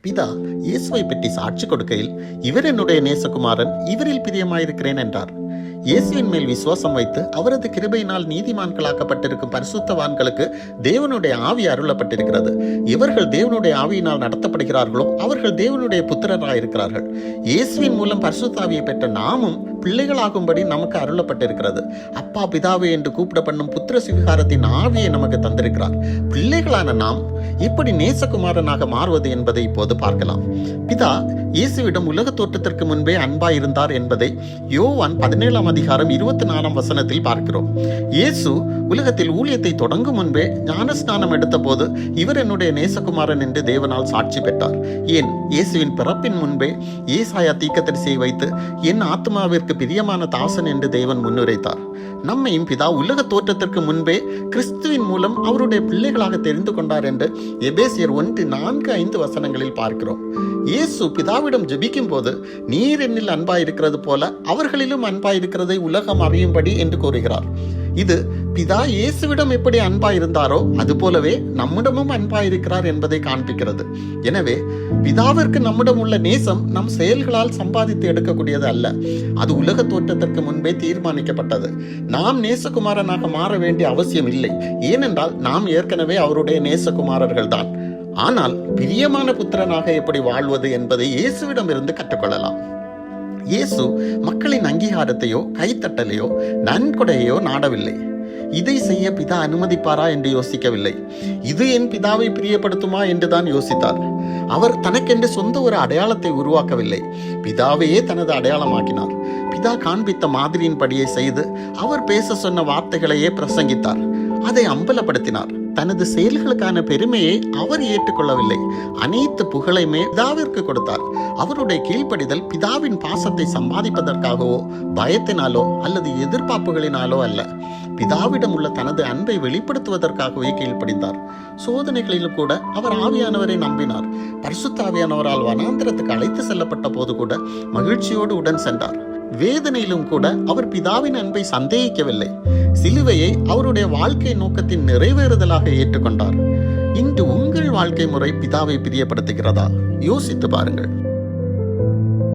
பிதா இயேசுவை பற்றி சாட்சி கொடுக்கையில், இவர் என்னுடைய நேசகுமாரன், இவரில் பிரியமாயிருக்கிறேன் என்றார். இயேசுவின் மேல் விசுவாசம் வைத்து அவரது கிருபையினால் நீதிமான்களாக்கப்பட்டிருக்கும் பரிசுத்தவான்களுக்கு தேவனுடைய ஆவி அருளப்பட்டிருக்கிறது. இவர்கள் தேவனுடைய ஆவியினால் நடத்தப்படுகிறார்களோ அவர்கள் தேவனுடைய புத்திரராயிருக்கிறார்கள். இயேசுவின் மூலம் பரிசுத்த ஆவியை பெற்ற நாமும் பிள்ளைகளாகும்படி நமக்கு அருளப்பட்டிருக்கிறது. அப்பா பிதாவே என்று கூப்பிடப்படும் புத்திர சுவிகாரத்தின் ஆவியை நமக்கு தந்திருக்கிறார். பிள்ளைகளான நாம் எப்படி நேசகுமாரனாக மாறுவது என்பதை இப்போது பார்க்கலாம். பிதா இயேசுவிடம் உலக தோற்றத்திற்கு முன்பே அன்பாயிருந்தார் என்பதை யோவான் 17:24 பார்க்கிறோம். இயேசு உலகத்தில் ஊழியத்தை தொடங்கும் முன்பே ஞானஸ்நானம் எடுத்த போது இவர் என்னுடைய நேசகுமாரன் என்று தேவனால் சாட்சி பெற்றார். ஏன், இயேசுவின் பிறப்பின் முன்பே ஏசாயா தீர்க்கதரிசியை வைத்து என் ஆத்மாவிற்கு பிரியமான தாசன் என்று தேவன் முன்னுரைத்தார். நம்மையும் பிதா உலக தோற்றத்திற்கு முன்பே கிறிஸ்துவின் மூலம் அவருடைய பிள்ளைகளாக தெரிந்து கொண்டார் என்று எபேசியர் 1:4-5 பார்க்கிறோம். இயேசு பிதாவிடம் ஜெபிக்கும் போது, நீர் என்னில் அன்பாயிருக்கிறது போல அவர்களிலும் அன்பாயிருக்கிறதை உலகம் அறியும்படி என்று கூறுகிறார். இது பிதா இயேசுவிடம் எப்படி அன்பாயிருந்தாரோ அதுபோலவே நம்மிடமும் அன்பாயிருக்கிறார் என்பதை காண்பிக்கிறது. எனவே பிதாவிற்கு நம்மிடம் உள்ள நேசம் நம் செயல்களால் சம்பாதித்து எடுக்கக்கூடியது அல்ல. அது உலக தோற்றத்திற்கு முன்பே தீர்மானிக்கப்பட்டது. நாம் நேசகுமாரனாக மாற வேண்டிய அவசியம் இல்லை. ஏனென்றால் நாம் ஏற்கனவே அவருடைய நேசகுமாரர்கள் தான். ஆனால் பிரியமான புத்திரனாக எப்படி வாழ்வது என்பதை இயேசுவிடம் இருந்து கற்றுக்கொள்ளலாம். இயேசு மக்களின் அங்கீகாரத்தையோ கைத்தட்டலையோ நன்கொடையோ நாடவில்லை. இதை செய்ய பிதா அனுமதிப்பாரா என்று யோசிக்கவில்லை. இது என் பிதாவை பிரியப்படுத்துமா என்றுதான் யோசித்தார். அவர் தனக்கென்று சொந்த ஒரு அடையாளத்தை உருவாக்கவில்லை. பிதாவையே தனது அடையாளமாக்கினார். பிதா காண்பித்த மாதிரியின் படியை செய்து அவர் பேச சொன்ன வார்த்தைகளையே பிரசங்கித்தார். அதை அம்பலப்படுத்தினார். தனது செயல்களுக்கான பெருமையை அவர் ஏற்றுக்கொள்ளவில்லை. அனைத்து புகழையுமே பிதாவிற்கு கொடுத்தார். அவருடைய கீழ்ப்படிதல் பிதாவின் பாசத்தை சம்பாதிப்பதற்காகவோ பயத்தினாலோ அல்லது எதிர்பார்ப்புகளினாலோ அல்ல. பிதாவிடம் உள்ள தனது அன்பை வெளிப்படுத்துவதற்காகவே கீழ்ப்படிந்தார். சோதனைகளிலும் கூட அவர் ஆவியானவரை நம்பினார். பரிசுத்த ஆவியானவரால் வனாந்திரத்துக்கு அழைத்து செல்லப்பட்ட போது கூட மகிழ்ச்சியோடு உடன் சென்றார். வேதனையிலும் கூட அவர் பிதாவின் அன்பை சந்தேகிக்கவில்லை. சிலுவையை அவருடைய வாழ்க்கை நோக்கத்தின் நிறைவேறுதலாக ஏற்றுக்கொண்டார். இன்று உங்கள் வாழ்க்கை முறை பிதாவை பிரியப்படுத்துகிறதா? யோசித்து பாருங்கள்.